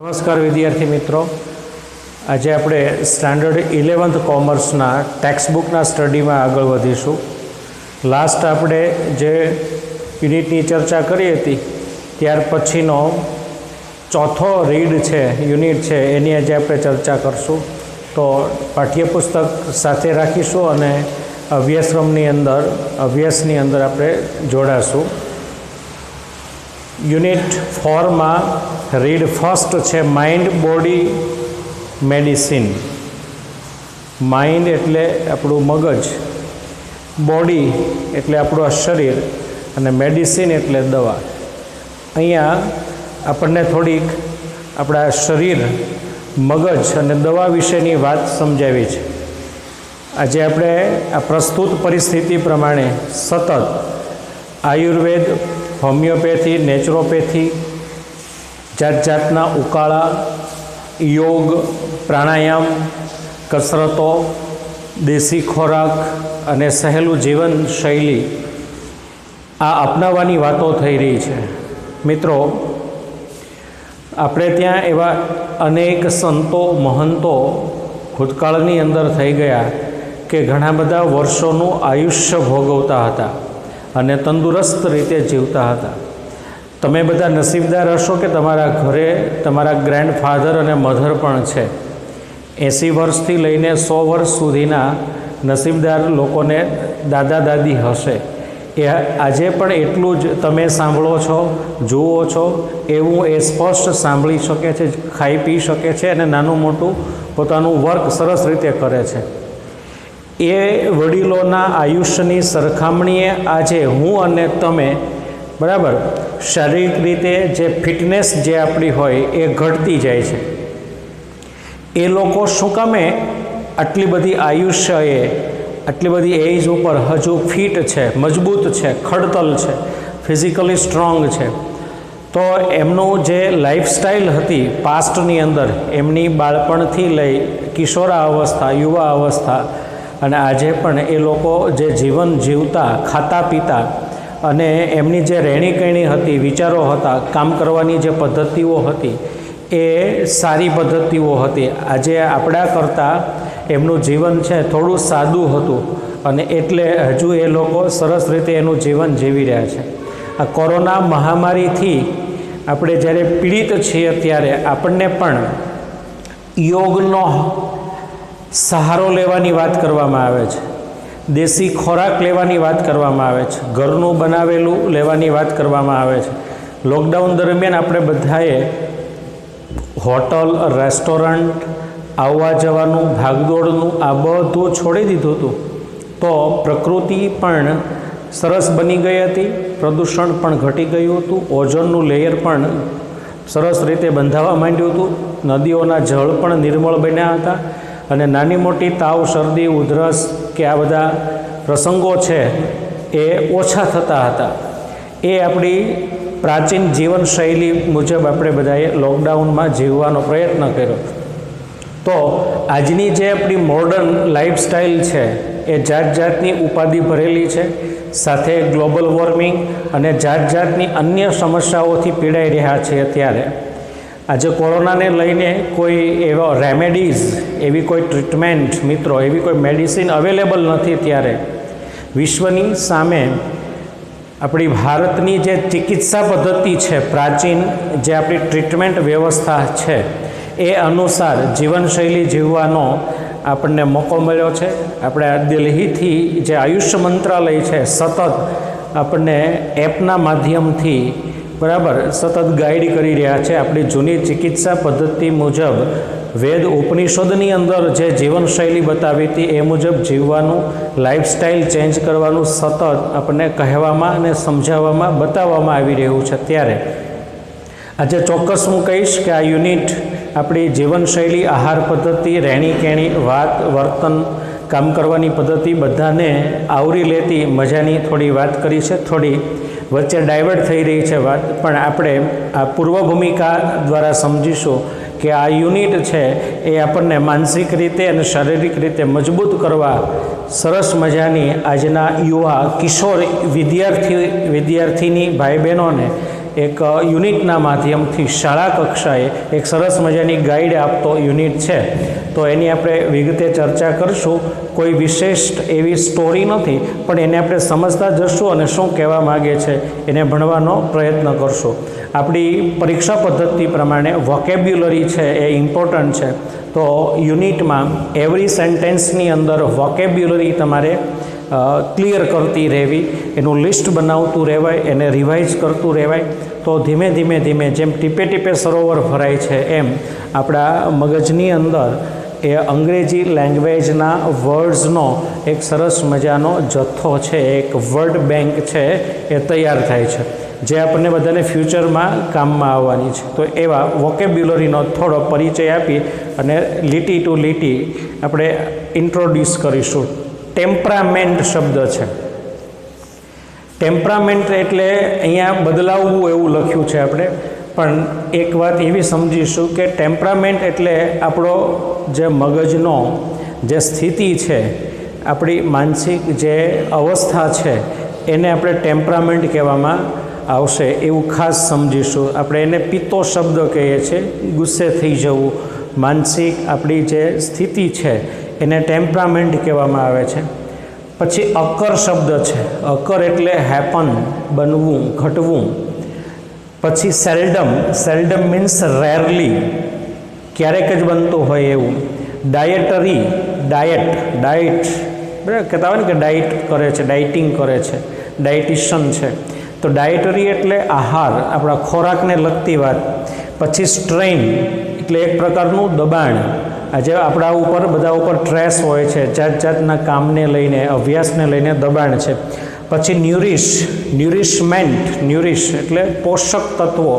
નમસ્કાર વિદ્યાર્થી મિત્રો, આજે આપણે સ્ટાન્ડર્ડ 11th કોમર્સના ટેક્સ્ટબુકના સ્ટડીમાં આગળ વધીશું. લાસ્ટ આપણે જે યુનિટની ચર્ચા કરી હતી ત્યાર પછીનો ચોથો રીડ છે, યુનિટ છે, એની આજે આપણે ચર્ચા કરશું. તો પાઠ્યપુસ્તક સાથે રાખીશું અને અભ્યાસની અંદર આપણે જોડાશું. યુનિટ 4માં રીડ ફર્સ્ટ છે માઇન્ડ બોડી મેડિસિન. માઇન્ડ એટલે આપણું મગજ, બોડી એટલે આપણું આ શરીર અને મેડિસિન એટલે દવા. અહીંયા આપણને થોડીક આપણા શરીર, મગજ અને દવા વિશેની વાત સમજાવી છે. આજે આપણે આ પ્રસ્તુત પરિસ્થિતિ પ્રમાણે સતત આયુર્વેદ, હોમિયોપેથી, નેચરોપેથી, જાત જાતના ઉકાળા, યોગ, પ્રાણાયામ, કસરતો, દેશી ખોરાક અને સહેલું જીવનશૈલી આ અપનાવવાની વાતો થઈ રહી છે. મિત્રો, આપણે ત્યાં એવા અનેક સંતો, મહંતો ભૂતકાળની અંદર થઈ ગયા કે ઘણા બધા વર્ષોનું આયુષ્ય ભોગવતા હતા અને તંદુરસ્ત રીતે જીવતા હતા. તમે બધા નસીબદાર હશો કે તમારા ઘરે તમારા ગ્રેન્ડફાધર અને મધર પણ છે. 80 વર્ષથી લઈને 100 વર્ષ સુધીના નસીબદાર લોકોને દાદા દાદી હશે. એ આજે પણ એટલું જ તમે સાંભળો છો, જુઓ છો, એવું એ સ્પષ્ટ સાંભળી શકે છે, ખાઈ પી શકે છે અને નાનું મોટું પોતાનું વર્ક સરસ રીતે કરે છે. એ વડીલોના આયુષ્યની સરખામણીએ આજે હું અને તમે, બરાબર, શારીરિક રીતે જે ફિટનેસ જે આપણી હોય એ ઘટતી જાય છે. એ લોકો શું કામે આટલી બધી આયુષ્યએ, આટલી બધી એજ ઉપર હજુ ફિટ છે, મજબૂત છે, ખડતલ છે, ફિઝિકલી સ્ટ્રોંગ છે? તો એમનું જે લાઈફસ્ટાઈલ હતી પાસ્ટની અંદર, એમની બાળપણથી લઈ કિશોરા અવસ્થા, યુવા અવસ્થા અને આજે પણ એ લોકો જે જીવન જીવતા, ખાતા પીતા અને એમની જે રહેણીકરણી હતી, વિચારો હતા, કામ કરવાની જે પદ્ધતિઓ હતી એ સારી પદ્ધતિઓ હતી. આજે આપણા કરતાં એમનું જીવન છે થોડું સાદું હતું અને એટલે હજુ એ લોકો સરસ રીતે એનું જીવન જીવી રહ્યા છે. આ કોરોના મહામારીથી આપણે જ્યારે પીડિત છીએ ત્યારે આપણને પણ યોગનો સહારો લેવાની વાત કરવામાં આવે છે, દેશી ખોરાક લેવાની વાત કરવામાં આવે છે, ઘરનું બનાવેલું લેવાની વાત કરવામાં આવે છે. લોકડાઉન દરમિયાન આપણે બધાએ હોટલ, રેસ્ટોરન્ટ, આવવા જવાનું, ભાગદોડનું આ બધું છોડી દીધું હતું. તો પ્રકૃતિ પણ સરસ બની ગઈ હતી, પ્રદૂષણ પણ ઘટી ગયું હતું, ઓઝોનનું લેયર પણ સરસ રીતે બંધાવા માંડ્યું હતું, નદીઓના જળ પણ નિર્મળ બન્યા હતા અને નાની મોટી તાવ, શરદી, ઉધરસ કે આ બધા પ્રસંગો છે એ ઓછા થતા હતા. એ આપણી પ્રાચીન જીવનશૈલી મુજબ આપણે બધાએ લોકડાઉનમાં જીવવાનો પ્રયત્ન કર્યો. તો આજની જે આપણી મોડર્ન લાઈફસ્ટાઈલ છે એ જાત જાતની ઉપાધિ ભરેલી છે, સાથે ગ્લોબલ વોર્મિંગ અને જાત જાતની અન્ય સમસ્યાઓથી પીડાઈ રહ્યા છે. ત્યારે આજે કોરોનાને લઈને કોઈ એવા રેમેડીઝ, એવી કોઈ ટ્રીટમેન્ટ, મિત્રો, એવી કોઈ મેડિસિન અવેલેબલ નથી. ત્યારે વિશ્વની સામે આપણી ભારતની જે ચિકિત્સા પદ્ધતિ છે, પ્રાચીન જે આપણી ટ્રીટમેન્ટ વ્યવસ્થા છે એ અનુસાર જીવનશૈલી જીવવાનો આપણને મોકો મળ્યો છે. આપણે દિલ્હીથી જે આયુષ મંત્રાલય છે સતત આપણને એપના માધ્યમથી, બરાબર, સતત ગાઈડ કરી રહ્યા છે. આપણી જૂની ચિકિત્સા પદ્ધતિ મુજબ વેદ ઉપનિષદની અંદર જે જીવનશૈલી બતાવી હતી એ મુજબ જીવવાનું, લાઈફસ્ટાઈલ ચેન્જ કરવાનું સતત આપણને કહેવામાં અને સમજાવવામાં, બતાવવામાં આવી રહ્યું છે. ત્યારે આજે ચોક્કસ હું કહીશ કે આ યુનિટ આપણી જીવનશૈલી, આહાર પદ્ધતિ, રહેણીકરણી, વાત, વર્તન, કામ કરવાની પદ્ધતિ બધાને આવરી લેતી મજાની થોડી વાત કરી છે. થોડી વચ્ચે ડાયવર્ટ થઈ રહી છે વાત, પણ આપણે આ પૂર્વ ભૂમિકા દ્વારા સમજીશું કે આ યુનિટ છે એ આપણને માનસિક રીતે અને શારીરિક રીતે મજબૂત કરવા સરસ મજાની આજના યુવા, કિશોર વિદ્યાર્થીની ભાઈ બહેનોને એક યુનિટના માધ્યમથી શાળા કક્ષાએ એક સરસ મજાની ગાઈડ આપતો યુનિટ છે. તો એની આપણે વિગતે ચર્ચા કરશું. કોઈ વિશેષ એવી સ્ટોરી નથી, પણ એને આપણે સમજતા જશું અને શું કહેવા માગે છે એને ભણવાનો પ્રયત્ન કરશું. આપણી પરીક્ષા પદ્ધતિ પ્રમાણે વોકેબ્યુલરી છે એ ઇમ્પોર્ટન્ટ છે. તો યુનિટમાં એવરી સેન્ટેન્સની અંદર વોકેબ્યુલરી તમારે ક્લિયર કરતી રહેવી, એનું લિસ્ટ બનાવતું રહેવાય, એને રિવાઇઝ કરતું રહેવાય. તો ધીમે ધીમે ધીમે જેમ ટીપે ટીપે સરોવર ભરાય છે એમ આપણા મગજની અંદર એ અંગ્રેજી લેંગ્વેજના વર્ડ્સનો એક સરસ મજાનો જથ્થો છે, એક વર્ડ બેંક છે એ તૈયાર થાય છે, જે આપણને બધાને ફ્યુચરમાં કામમાં આવવાની છે. તો એવા વોકેબ્યુલરીનો થોડો પરિચય આપી અને લીટી ટુ લીટી આપણે ઇન્ટ્રોડ્યુસ કરીશું. ટેમ્પરામેન્ટ શબ્દ છે. ટેમ્પરામેન્ટ એટલે અહીંયા બદલાવવું એવું લખ્યું છે આપણે, પણ એક વાત એવી સમજીશું કે ટેમ્પરામેન્ટ એટલે આપણો જે મગજનો જે સ્થિતિ છે, આપણી માનસિક જે અવસ્થા છે એને આપણે ટેમ્પરામેન્ટ કહેવામાં આવશે, એવું ખાસ સમજીશું. આપણે એને પિત્તો શબ્દ કહીએ છીએ, ગુસ્સે થઈ જવું, માનસિક આપણી જે સ્થિતિ છે એને ટેમ્પરામેન્ટ કહેવામાં આવે છે. પછી અકર શબ્દ છે. અકર એટલે હેપન, બનવું, ઘટવું. પછી સેલ્ડમ. સેલ્ડમ મીન્સ રેરલી, ક્યારેક જ બનતું હોય એવું. ડાયટરી, ડાયટ, બરાબર કહેતા હોય ને કે ડાયટ કરે છે, ડાયટિંગ કરે છે, ડાયટિશિયન છે. તો ડાયટરી એટલે આહાર, આપણા ખોરાકને લગતી વાત. પછી સ્ટ્રેઇન એટલે એક પ્રકારનું દબાણ. આજે આપણા ઉપર બધા ઉપર સ્ટ્રેસ હોય છે, જાત જાતના કામને લઈને, અભ્યાસને લઈને દબાણ છે. પછી ન્યુરિશ, ન્યુરિશમેન્ટ, ન્યુરિશ એટલે પોષક તત્વો.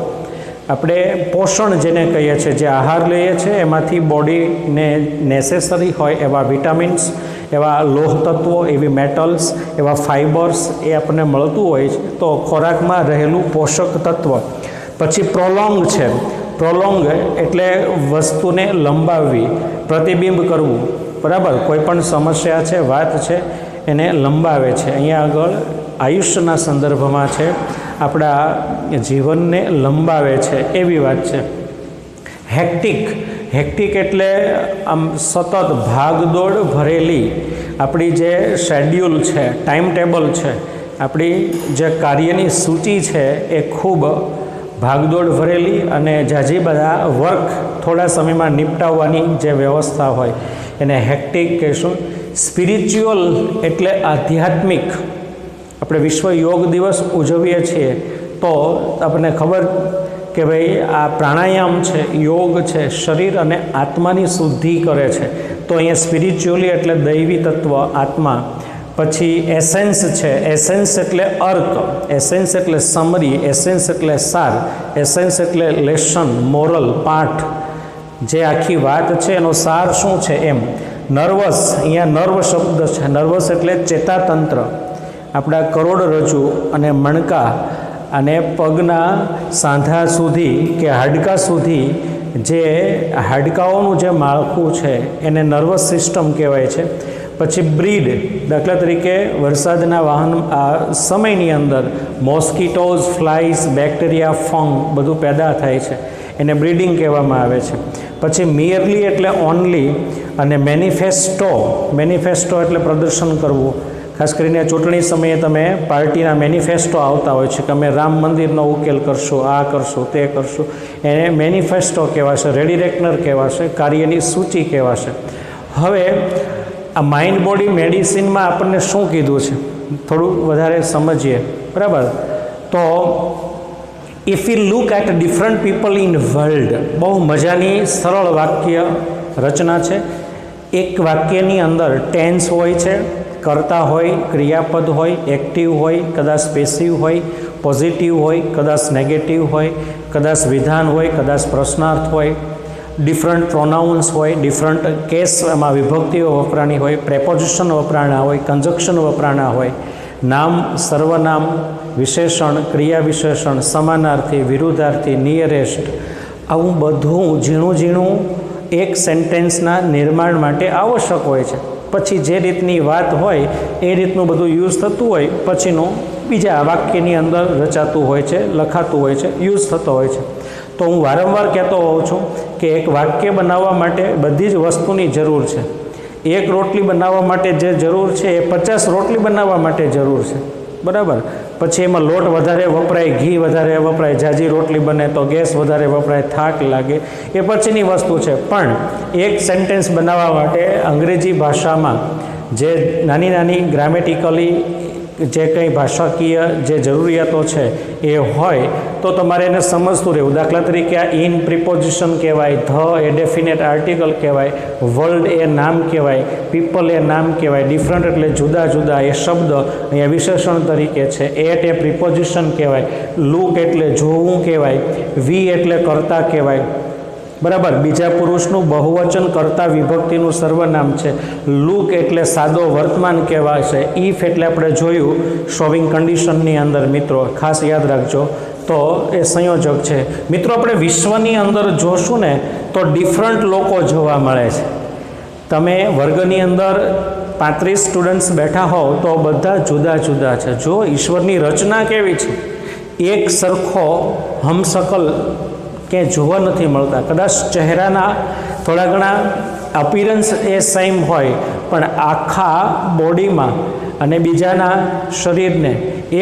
આપણે પોષણ જેને કહીએ છીએ, જે આહાર લઈએ છીએ એમાંથી બોડીને નેસેસરી હોય એવા વિટામિન્સ, એવા લોહ તત્વો, એવી મેટલ્સ, એવા ફાઇબર્સ એ આપણને મળતું હોય છે. તો ખોરાકમાં રહેલું પોષક તત્વ. પછી પ્રોલોંગ છે. પ્રોલોંગ એટલે વસ્તુને લંબાવવી, પ્રતિબિંબ કરવું, બરાબર. કોઈ પણ સમસ્યા છે, વાત છે, એને લંબાવે છે. અહીંયા આગળ આયુષ્યના સંદર્ભમાં છે, આપણા જીવનને લંબાવે છે એવી વાત છે. હેક્ટિક. હેક્ટિક એટલે આમ સતત ભાગદોડ ભરેલી આપણી જે શેડ્યુલ છે, ટાઈમ ટેબલ છે, આપણી જે કાર્યની સૂચિ છે એ ખૂબ ભાગદોડ ભરેલી અને ઝાઝી બધા વર્ક થોડા સમયમાં નિપટાવવાની જે વ્યવસ્થા હોય એને હેક્ટિક કહીશું. સ્પિરિચ્યુઅલ એટલે આધ્યાત્મિક. આપણે વિશ્વ યોગ દિવસ ઉજવીએ છીએ તો આપણને ખબર કે ભાઈ આ પ્રાણાયામ છે, યોગ છે, શરીર અને આત્માની શુદ્ધિ કરે છે. તો અહીંયા સ્પિરિચ્યુઅલી એટલે દૈવી તત્વ, આત્મા. પછી એસેન્સ છે. એસેન્સ એટલે અર્ક, એસેન્સ એટલે સમરી, એસેન્સ એટલે સાર, એસેન્સ એટલે લેસન, મોરલ, પાઠ. જે આખી વાત છે એનો સાર શું છે એમ. નર્વસ, અહીંયા નર્વ શબ્દ છે. નર્વસ એટલે ચેતાતંત્ર. આપણા કરોડરજ્જુ અને મણકા અને પગના સાંધા સુધી કે હાડકા સુધી જે હાડકાઓનું જે માળખું છે એને નર્વસ સિસ્ટમ કહેવાય છે. પછી બ્રીડ, દાખલા તરીકે વરસાદના સમયની અંદર મોસ્કીટોઝ, ફ્લાઇઝ, બેક્ટેરિયા, ફંગ બધું પેદા થાય છે, એને બ્રીડિંગ કહેવામાં આવે છે. પછી મિયરલી એટલે ઓનલી અને મેનિફેસ્ટો. મેનિફેસ્ટો એટલે પ્રદર્શન કરવું. ખાસ કરીને ચૂંટણી સમયે તમે પાર્ટીના મેનિફેસ્ટો આવતા હોય છે કે અમે રામ મંદિરનો ઉકેલ કરશું, આ કરશું, તે કરશું, એને મેનિફેસ્ટો કહેવાશે. રેડી રેકનર કહેવાશે, કાર્યની સૂચિ કહેવાશે. હવે આ માઇન્ડ બોડી મેડિસિનમાં આપણને શું કીધું છે થોડું વધારે સમજીએ, બરાબર. તો if you look at different people in world, બહુ મજાની સરળ વાક્ય રચના છે. એક વાક્યની અંદર ટેન્સ હોય છે, કર્તા હોય, ક્રિયાપદ હોય, એક્ટિવ હોય, કદાચ પેસિવ હોય, પોઝિટિવ હોય, કદાચ નેગેટિવ હોય, કદાચ વિધાન હોય, કદાચ પ્રશ્નાર્થ હોય, ડિફરન્ટ પ્રોનાઉન્સ હોય, ડિફરન્ટ કેસ એમાં વિભક્તિઓ વપરાણી હોય, પ્રેપોઝિશન વપરાણા હોય, કન્જક્શન વપરાણા હોય, નામ, સર્વનામ, વિશેષણ, ક્રિયા વિશેષણ, સમાનાર્થી, વિરુદ્ધાર્થી, નિયરેસ્ટ, આવું બધું ઝીણું ઝીણું એક સેન્ટેન્સના નિર્માણ માટે આવશ્યક હોય છે. પછી જે રીતની વાત હોય એ રીતનું બધું યુઝ થતું હોય પછીનું બીજા વાક્યની અંદર રચાતું હોય છે, લખાતું હોય છે, યુઝ થતો હોય છે. તો હું વારંવાર કહેતો હોઉં છું કે એક વાક્ય બનાવવા માટે બધી જ વસ્તુની જરૂર છે. એક રોટલી બનાવવા માટે જે જરૂર છે એ 50 રોટલી બનાવવા માટે જરૂર છે, બરાબર. પછી એમાં લોટ વધારે વપરાય, ઘી વધારે વપરાય, જાજી રોટલી બને તો ગેસ વધારે વપરાય, થાક લાગે, એ પછીની વસ્તુ છે. પણ એક સેન્ટેન્સ બનાવવા માટે અંગ્રેજી ભાષામાં જે નાની નાની ગ્રામેટિકલી જે કંઈ ભાષાકીય જે જરૂરિયાતો છે એ હોય તો તમારે એને સમજતું રહેવું. દાખલા તરીકે આ ઇન પ્રિપોઝિશન કહેવાય, ધ એ ડેફિનેટ આર્ટિકલ કહેવાય, વર્લ્ડ એ નામ કહેવાય, પીપલ એ નામ કહેવાય, ડિફરન્ટ એટલે જુદા જુદા એ શબ્દ અહીંયા વિશેષણ તરીકે છે, એટ એ પ્રિપોઝિશન કહેવાય, લુક એટલે જોવું કહેવાય, વી એટલે કરતા કહેવાય, બરાબર. બીજા પુરુષનું બહુવચન કરતા વિભક્તિનું સર્વનામ છે. લુક એટલે સાદો વર્તમાન કહેવાય છે. ઇફ એટલે આપણે જોયું શોવિંગ કન્ડિશનની અંદર, મિત્રો ખાસ યાદ રાખજો, તો એ સંયોજક છે. મિત્રો આપણે વિશ્વની અંદર જોશું ને તો ડિફરન્ટ લોકો જોવા મળે છે. તમે વર્ગની અંદર 35 સ્ટુડન્ટ્સ બેઠા હોવ તો બધા જુદા જુદા છે. જો ઈશ્વરની રચના કેવી છે, એક સરખો હમશકલ ક્યાંય જોવા નથી મળતા. કદાચ ચહેરાના થોડા ઘણા અપિયરન્સ એ સેમ હોય, પણ આખા બોડીમાં અને બીજાના શરીરને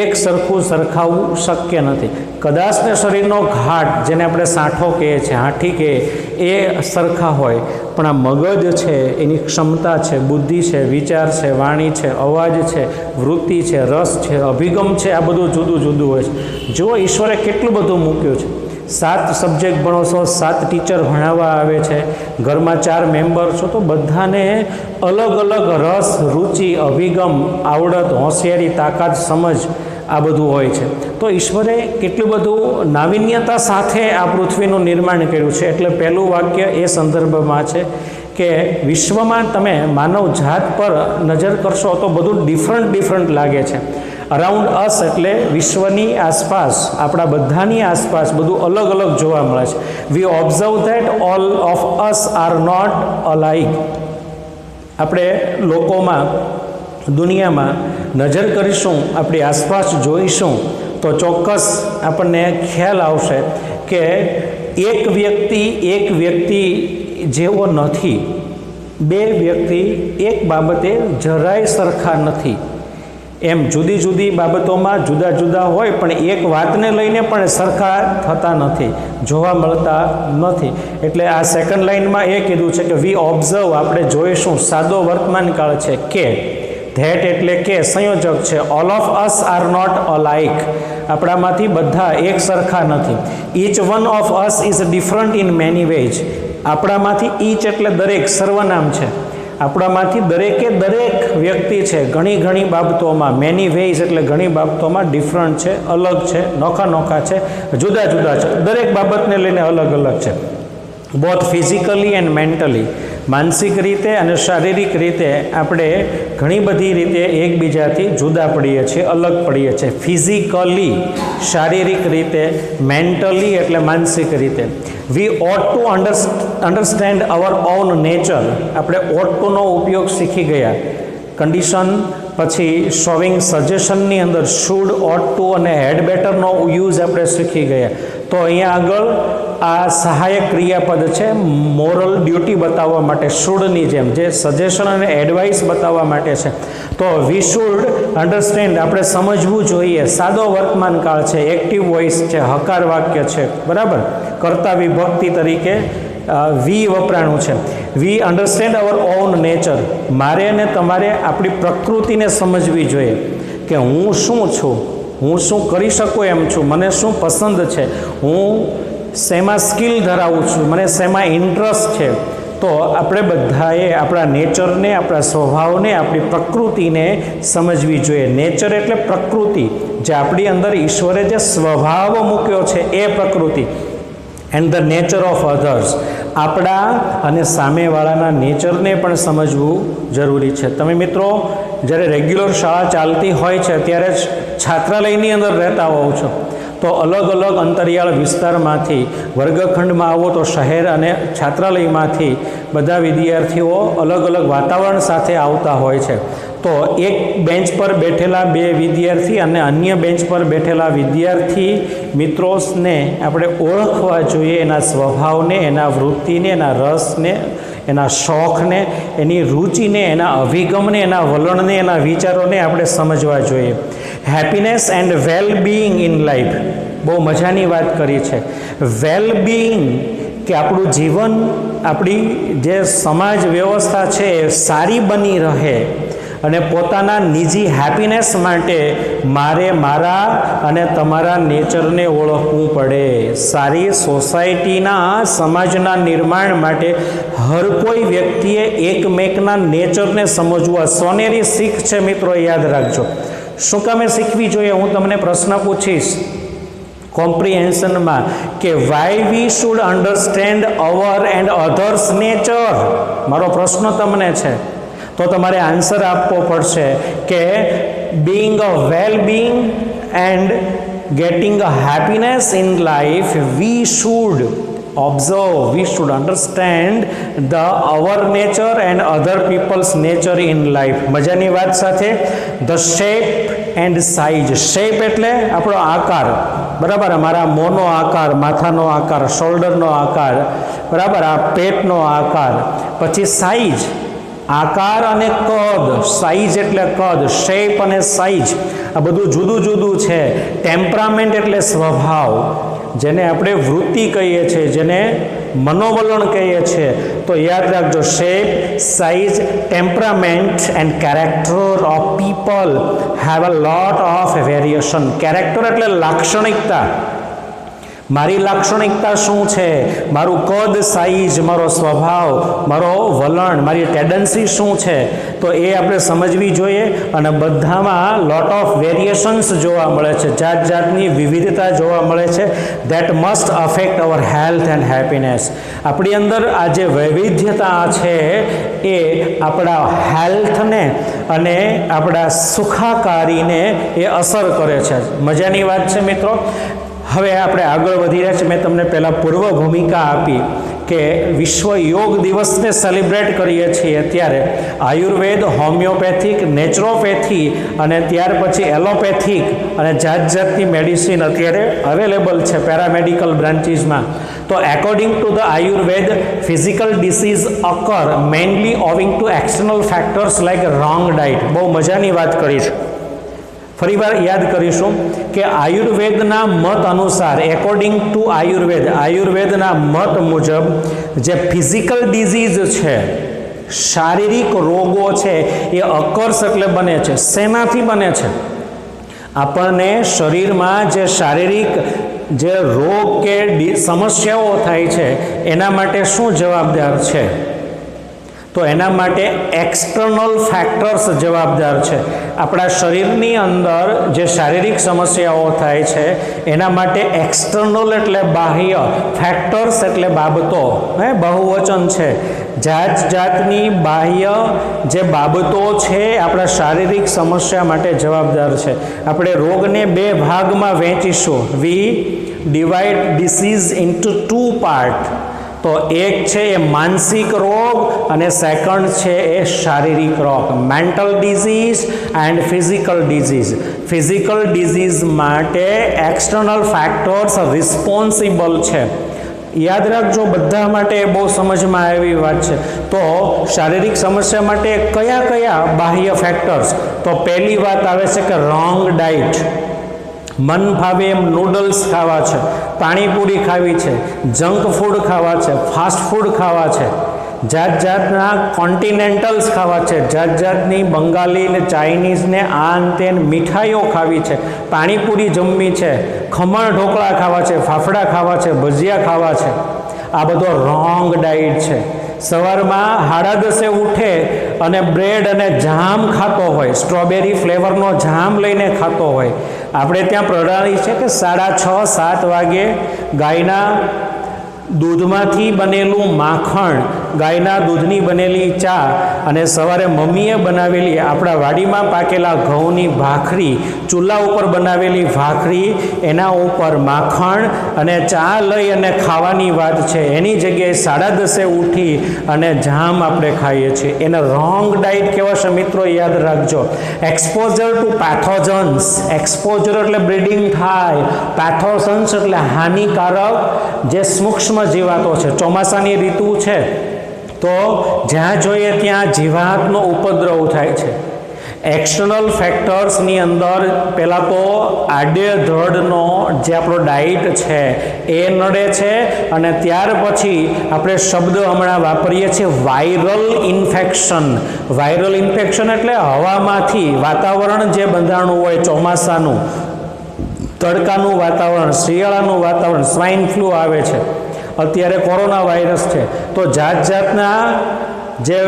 એક સરખું સરખાવવું શક્ય નથી. કદાચને શરીરનો ઘાટ, જેને આપણે સાંઠો કહીએ છીએ, હાંઠી કહીએ, એ સરખા હોય, પણ આ મગજ છે, એની ક્ષમતા છે, બુદ્ધિ છે, વિચાર છે, વાણી છે, અવાજ છે, વૃત્તિ છે, રસ છે, અભિગમ છે, આ બધું જુદું જુદું હોય છે. જો ઈશ્વરે કેટલું બધું મૂક્યું છે. 7 સબ્જેક્ટ ભણો છો, 7 ટીચર ભણાવવા આવે છે, ઘરમાં 4 મેમ્બર છો, તો બધાને અલગ અલગ રસ, રુચિ, અભિગમ, આવડત, હોશિયારી, તાકાત, સમજ આ બધું હોય છે. તો ઈશ્વરે કેટલું બધું નાવીન્યતા સાથે આ પૃથ્વીનું નિર્માણ કર્યું છે. એટલે પહેલું વાક્ય એ સંદર્ભમાં છે કે વિશ્વમાં તમે માનવ જાત પર નજર કરશો તો બધું ડિફરન્ટ લાગે છે. અરાઉન્ડ અસ એટલે વિશ્વની આસપાસ, આપણા બધાની આસપાસ બધું અલગ અલગ જોવા મળે છે. We observe that all of us are not alike. આપણે લોકોમાં, દુનિયામાં નજર કરીશું, આપણી આસપાસ જોઈશું તો ચોક્કસ આપણને ખ્યાલ આવશે કે એક વ્યક્તિ જેવો નથી. 2 વ્યક્તિ એક બાબતે જરાય સરખા નથી. એમ જુદી જુદી બાબતોમાં જુદા જુદા હોય, પણ એક વાતને લઈને પણ સરખા થતા નથી, જોવા મળતા નથી. એટલે આ સેકન્ડ લાઇનમાં એ કીધું છે કે વી ઓબ્ઝર્વ, આપણે જોઈશું, સાદો વર્તમાન કાળ છે, કે ધેટ એટલે કે સંયોજક છે, all of us are not alike, આપણામાંથી બધા એક સરખા નથી. Each one of us is different in many ways, આપણામાંથી ઈચ એટલે દરેક, સર્વનામ છે, આપણામાંથી દરેકે દરેક વ્યક્તિ છે ઘણી બાબતોમાં, મેની વેઝ એટલે ઘણી બાબતોમાં ડિફરન્ટ છે, અલગ છે, નોખા છે, જુદા છે, દરેક બાબતને લઈને અલગ છે. બોથ ફિઝિકલી એન્ડ મેન્ટલી, માનસિક રીતે અને શારીરિક રીતે આપણે ઘણી બધી રીતે એકબીજાથી જુદા પડીએ છીએ, અલગ પડીએ છીએ. ફિઝિકલી શારીરિક રીતે, મેન્ટલી એટલે માનસિક રીતે. We ought to understand our own nature, આપણે ઓટ ટુનો ઉપયોગ શીખી ગયા. કન્ડિશન પછી શોવિંગ સજેશનની અંદર શુડ, ઓટ ટુ અને હેડ બેટરનો યુઝ આપણે શીખી ગયા. તો અહીંયા આગળ આ સહાયક ક્રિયાપદ છે મોરલ ડ્યુટી બતાવવા માટે, શુડની જેમ, જે સજેશન અને એડવાઇસ બતાવવા માટે છે. તો વી શુડ અન્ડરસ્ટેન્ડ, આપણે સમજવું જોઈએ. સાદો વર્તમાન કાળ છે, એક્ટિવ વોઇસ છે, હકાર વાક્ય છે, બરાબર. કર્તા વિભક્તિ તરીકે વી વપરાણું છે. વી અન્ડરસ્ટેન્ડ અવર ઓન નેચર, મારે અને તમારે આપણી પ્રકૃતિને સમજવી જોઈએ કે હું શું છું, હું શું કરી શકું એમ છું, મને શું પસંદ છે, હું શેમાં સ્કિલ ધરાવું છું, મને શેમાં ઇન્ટરેસ્ટ છે. તો આપણે બધાએ આપણા નેચરને, આપણા સ્વભાવને, આપણી પ્રકૃતિને સમજવી જોઈએ. નેચર એટલે પ્રકૃતિ, જે આપણી અંદર ઈશ્વરે જે સ્વભાવ મૂક્યો છે એ પ્રકૃતિ. And the nature of others, આપણા અને સામેવાળાના નેચરને પણ સમજવું જરૂરી છે. તમે મિત્રો જ્યારે રેગ્યુલર શાળા ચાલતી હોય છે ત્યારે છાત્રાલયની અંદર રહેતા હોવ છો, તો અલગ અંતરિયાળ વિસ્તારમાંથી વર્ગખંડમાં આવો તો શહેર અને છાત્રાલયમાંથી બધા વિદ્યાર્થીઓ અલગ વાતાવરણ સાથે આવતા હોય છે. તો એક બેન્ચ પર બેઠેલા બે વિદ્યાર્થી અને અન્ય બેન્ચ પર બેઠેલા વિદ્યાર્થી મિત્રોને આપણે ઓળખવા જોઈએ, એના સ્વભાવને, એના વૃત્તિને, એના રસને, એના શોખને, એની રુચિને, એના અભિગમને, એના વલણને, એના વિચારોને આપણે સમજવા જોઈએ. Happiness and well being in life, બહુ મજાની વાત કરી છે. વેલ બીઇંગ કે આપણું જીવન, આપણી જે સમાજ વ્યવસ્થા છે એ સારી બની રહે અને પોતાના નિજી હેપીનેસ માટે મારે મારા અને તમારા નેચરને ઓળખવું પડે. સારી સોસાયટીના, સમાજના નિર્માણ માટે હર કોઈ વ્યક્તિએ એકમેકના નેચરને સમજવું આ સોનેરી શીખ છે મિત્રો, યાદ રાખજો. શું કામે શીખવી જોઈએ? હું તમને પ્રશ્ન પૂછીશ કોમ્પ્રિહેન્શનમાં કે why we should understand our and others nature. મારો પ્રશ્ન તમને છે, તો તમારે આન્સર આપવો પડશે કે being a well-being and getting a happiness in life, we should observe, we should understand our nature and other people's nature in life. મજાની વાત સાથે the shape and size. shape એટલે આપણો આકાર, બરાબર, અમારા મોંનો આકાર, માથાનો આકાર, શોલ્ડરનો આકાર, બરાબર, આ પેટનો આકાર. પછી સાઇઝ, આકાર અને કદ. સાઇઝ એટલે કદ, શેપ અને સાઇઝ આ બધું જુદું જુદું છે. ટેમ્પરામેન્ટ એટલે સ્વભાવ, જેને આપણે વૃત્તિ કહીએ છીએ, જેને મનોવલણ કહીએ છીએ. તો યાદ રાખજો, shape, size, temperament and character of people have a lot of variation. Character એટલે લાક્ષણિકતા. મારી લાક્ષણિકતા શું છે, મારું કદ, સાઇઝ, મારો સ્વભાવ, મારો વલણ, મારી ટેન્ડન્સી શું છે, તો એ આપણે સમજવી જોઈએ. અને બધામાં લોટ ઓફ વેરિએશન્સ જોવા મળે છે, જાત જાતની વિવિધતા જોવા મળે છે. That must affect hour health and happiness. આપણી અંદર આ જે વૈવિધ્યતા છે એ આપણા હેલ્થને અને આપણા સુખાકારીને એ અસર કરે છે. મજાની વાત છે મિત્રો. હવે આપણે આગળ વધી રહ્યા છીએ. મેં તમને પહેલાં પૂર્વ ભૂમિકા આપી કે વિશ્વ યોગ દિવસને સેલિબ્રેટ કરીએ છીએ ત્યારે આયુર્વેદ, હોમિયોપેથિક, નેચરોપેથી અને ત્યાર પછી એલોપેથિક અને જાત જાતની મેડિસિન અત્યારે અવેલેબલ છે પેરામેડિકલ બ્રાન્ચીસમાં. તો according to the Ayurveda, physical disease અકર mainly owing two external factors like wrong diet. બહુ મજાની વાત કરી છે. ફરીવાર યાદ કરીશું કે આયુર્વેદના મત અનુસાર, એકોર્ડિંગ ટુ આયુર્વેદ, આયુર્વેદના મત મુજબ જે ફિઝિકલ ડિઝીઝ છે, શારીરિક રોગો છે, એ અકર્સ એટલે બને છે. શેનાથી બને છે? આપણને શરીરમાં જે શારીરિક જે રોગ કે સમસ્યાઓ થાય છે એના માટે શું જવાબદાર છે? તો એના માટે એક્સટર્નલ ફેક્ટર્સ જવાબદાર છે. આપણા શરીરની અંદર જે શારીરિક સમસ્યાઓ થાય છે એના માટે એક્સટર્નલ એટલે બાહ્ય, ફેક્ટર્સ એટલે બાબતો, બહુવચન છે. જાત જાતની બાહ્ય જે બાબતો છે આપણા શારીરિક સમસ્યા માટે જવાબદાર છે. આપણે રોગને બે ભાગમાં વહેંચીશું. We divide disease into two part. તો એક છે એ માનસિક રોગ અને સેકન્ડ છે એ શારીરિક રોગ. Mental disease and physical disease. Physical disease માટે એક્સટર્નલ ફેક્ટર્સ રિસ્પોન્સિબલ છે. યાદ રાખજો, બધા માટે બહુ સમજમાં આવી વાત છે. તો શારીરિક સમસ્યા માટે કયા કયા બાહ્ય ફેક્ટર્સ? તો પહેલી વાત આવે છે કે રોંગ ડાયટ. મન ફાવે એમ નૂડલ્સ ખાવા છે, પાણીપુરી ખાવી છે, જંક ફૂડ ખાવા છે, ફાસ્ટ ફૂડ ખાવા છે, જાત જાતના કોન્ટિનેન્ટલ્સ ખાવા છે, જાત જાતની બંગાળી ને ચાઇનીઝ ને આન તેન મીઠાઈઓ ખાવી છે, પાણીપુરી જમવી છે, ખમણ ઢોકળા ખાવા છે, ફાફડા ખાવા છે, ભજીયા ખાવા છે. આ બધો રોંગ ડાયટ છે. સવારમાં 10:30 ઉઠે અને બ્રેડ અને જામ ખાતો હોય, સ્ટ્રોબેરી ફ્લેવરનો જામ લઈને ખાતો હોય. આપણે ત્યાં પ્રણાલી છે કે 6:30-7 વાગે ગાયના દૂધમાંથી બનેલું માખણ ગાયના દૂધની બનેલી ચા અને સવારે મમ્મીએ બનાવેલી આપણા વાડીમાં પાકેલા ઘઉંની ભાખરી, ચૂલા ઉપર બનાવેલી ભાખરી, એના ઉપર માખણ અને ચા લઈ અને ખાવાની વાત છે, એની જગ્યાએ 10:30 ઉઠી અને જામ આપણે ખાઈએ છીએ. એને રોંગ ડાયટ કહેવાશે મિત્રો, યાદ રાખજો. એક્સપોઝર ટુ પેથોજન્સ, એક્સપોઝર એટલે બ્રીડિંગ થાય, પેથોજન્સ એટલે હાનિકારક જે સૂક્ષ્મ જીવાતો છે. ચોમાસાની ઋતુ છે તો જ્યાં જોઈએ ત્યાં જીવાતનો ઉપદ્રવ થાય છે. એક્સટર્નલ ફેક્ટર્સની અંદર પહેલાં તો આડેધડનો જે આપણો ડાયટ છે એ નડે છે અને ત્યાર પછી આપણે શબ્દ હમણાં વાપરીએ છીએ વાયરલ ઇન્ફેક્શન. વાયરલ ઇન્ફેક્શન એટલે હવામાંથી વાતાવરણ જે બંધાણું હોય, ચોમાસાનું તડકાનું વાતાવરણ, શિયાળાનું વાતાવરણ, સ્વાઇન ફ્લૂ આવે છે, અત્યારે કોરોના વાયરસ છે, તો જાત જાતના જે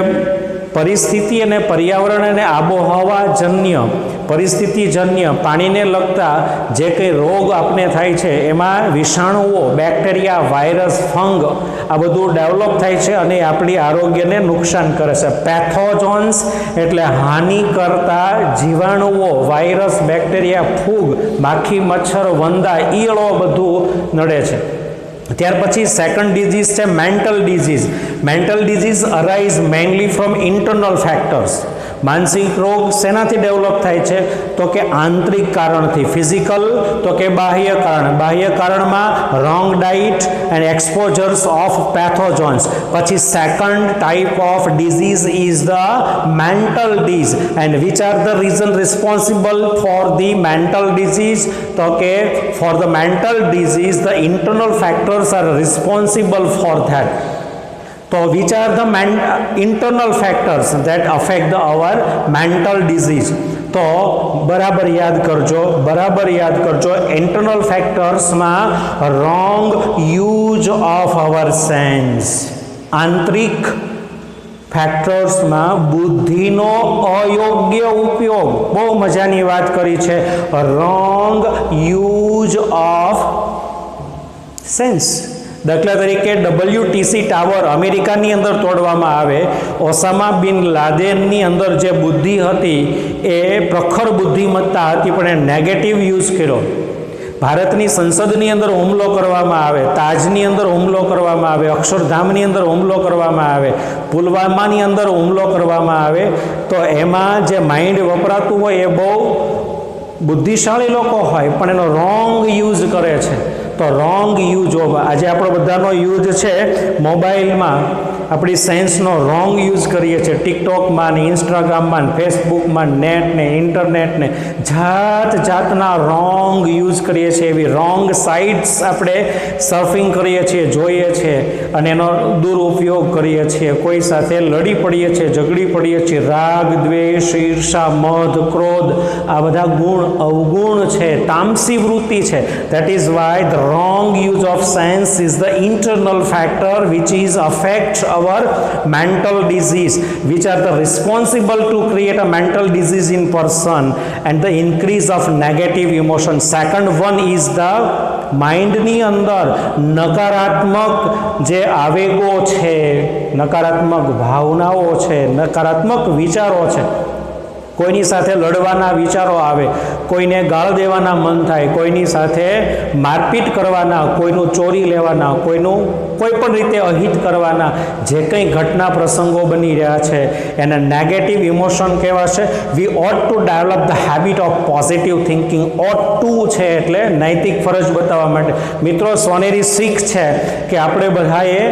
પરિસ્થિતિ અને પર્યાવરણ અને આબોહવાજન્ય પરિસ્થિતિજન્ય પાણીને લગતા જે કંઈ રોગ આપને થાય છે એમાં વિષાણુઓ, બેક્ટેરિયા, વાયરસ, ફંગ આ બધું ડેવલપ થાય છે અને આપણી આરોગ્યને નુકસાન કરે છે. પેથોજન્સ એટલે હાનિ કરતા જીવાણુઓ, વાયરસ, બેક્ટેરિયા, ફૂગ, માખી, મચ્છર, વંદા, ઈયળો બધું નડે છે. ત્યાર પછી સેકન્ડ ડિઝીઝ છે mental disease. Mental disease arise mainly from internal factors. માનસિક રોગ શેનાથી ડેવલપ થાય છે તો કે આંતરિક કારણથી. ફિઝિકલ તો કે બાહ્ય કારણ. બાહ્ય કારણમાં wrong diet and exposures of pathogens. પછી second type of disease is the mental disease. And which are the reason responsible for the mental disease તો કે for the mental disease the internal factors are responsible for that. તો which are the internal factors that affect our mental disease? તો બરાબર યાદ કરજો internal ફેક્ટર્સમાં wrong use of our sense. આંતરિક ફેક્ટર્સમાં બુદ્ધિનો અયોગ્ય ઉપયોગ. બહુ મજાની વાત કરી છે, રોંગ યુઝ ઓફ સેન્સ. દાખલા તરીકે WTC ટાવર અમેરિકાની અંદર તોડવામાં આવે, ઓસામા બિન લાદેનની અંદર જે બુદ્ધિ હતી એ પ્રખર બુદ્ધિમત્તા હતી પણ એ નેગેટિવ યુઝ કર્યો. ભારતની સંસદની અંદર હુમલો કરવામાં આવે, તાજની અંદર હુમલો કરવામાં આવે, અક્ષરધામની અંદર હુમલો કરવામાં આવે, પુલવામાની અંદર હુમલો કરવામાં આવે, તો એમાં જે માઇન્ડ વપરાતું હોય એ બહુ બુદ્ધિશાળી લોકો હોય પણ એનો રોંગ યુઝ કરે છે. તો રોંગ યુઝ ઓફ, આજે આપણો બધાનો યુઝ છે મોબાઈલમાં, આપણી સાયન્સનો રોંગ યુઝ કરીએ છીએ. ટિકટોકમાં ને ઇન્સ્ટાગ્રામમાં ને ફેસબુકમાં નેટ ને ઇન્ટરનેટ ને જાત જાતના રોંગ યુઝ કરીએ છીએ. એવી રોંગ સાઇટ્સ આપણે સર્ફિંગ કરીએ છીએ, જોઈએ છીએ અને એનો દુરુપયોગ કરીએ છીએ. કોઈ સાથે લડી પડીએ છીએ, ઝઘડી પડીએ છીએ. રાગ, દ્વેષ, ઈર્ષા, મધ, ક્રોધ આ બધા ગુણ અવગુણ છે, તામસી વૃત્તિ છે. That is why the wrong use of sense is the internal factor which is affect our mental disease, which are the responsible to create a mental disease in person and the increase of negative emotion. Second one is the mind ની અંદર નકારાત્મક જે આવેગો છે, નકારાત્મક ભાવનાઓ છે, નકારાત્મક વિચારો છે. કોઈની સાથે લડવાના વિચારો આવે, કોઈને ગાળ દેવાના મન થાય, કોઈની સાથે મારપીટ કરવાના, કોઈનું ચોરી લેવાના, કોઈનું કોઈ પણ રીતે અહિત કરવાના, જે કંઈ ઘટના પ્રસંગો બની રહ્યા છે એને નેગેટિવ ઇમોશન કહેવાશે. We ought to develop the habit of positive thinking. Ought to છે એટલે નૈતિક ફરજ બતાવવા માટે. મિત્રો, સોનેરી શીખ છે કે આપણે બધાએ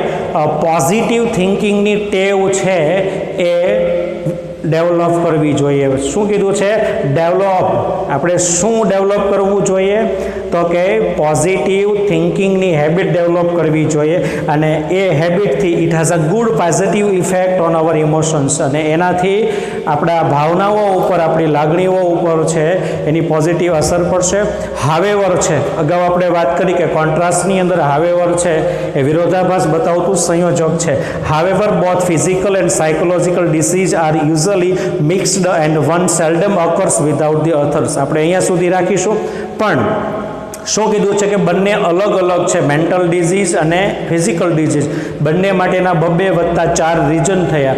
પોઝિટિવ થિંકિંગની ટેવ છે એ ડેવલપ કરવી જોઈએ. શું કીધું છે? ડેવલપ. આપણે શું ડેવલપ કરવું જોઈએ તો કે પોઝિટિવ થિંકિંગની હેબિટ ડેવલપ કરવી જોઈએ અને એ હેબિટથી it has a good positive effect on our emotions અને એનાથી આપણા ભાવનાઓ ઉપર, આપણી લાગણીઓ ઉપર છે એની પોઝિટિવ અસર પડશે. હાવેવર છે, અગાઉ આપણે વાત કરી કે કોન્ટ્રાસ્ટની અંદર હાવેવર છે એ વિરોધાભાસ બતાવતું સંયોજક છે. However both physical and psychological disease are usually mixed and one seldom occurs without the others. આપણે અહીંયા સુધી રાખીશું. પણ શું કીધું છે કે બંને અલગ અલગ છે, મેન્ટલ ડિઝીઝ અને ફિઝિકલ ડિઝીઝ બંને માટેના 2+4 રીઝન થયા.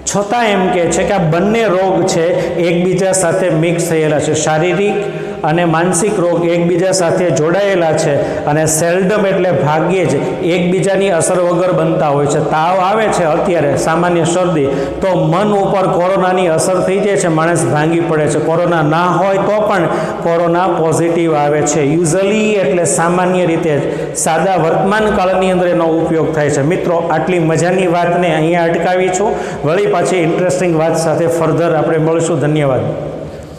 છતાં એમ કહે છે કે આ બંને રોગ છે એકબીજા સાથે મિક્સ થયેલા છે. શારીરિક અને માનસિક રોગ એકબીજા સાથે જોડાયેલા છે અને સેલ્ડમ એટલે ભાગ્યે જ એકબીજાની અસર વગર બનતા હોય છે. તાવ આવે છે અત્યારે, સામાન્ય શરદી, તો મન ઉપર કોરોનાની અસર થઈ જાય છે, માણસ ભાંગી પડે છે. કોરોના ના હોય તો પણ કોરોના પોઝિટિવ આવે છે. યુઝલી એટલે સામાન્ય રીતે સાદા વર્તમાન કાળની અંદર એનો ઉપયોગ થાય છે. મિત્રો, આટલી મજાની વાતને અહીંયા અટકાવી છું. વળી પાછી ઇન્ટરેસ્ટિંગ વાત સાથે ફર્ધર આપણે મળશું. ધન્યવાદ.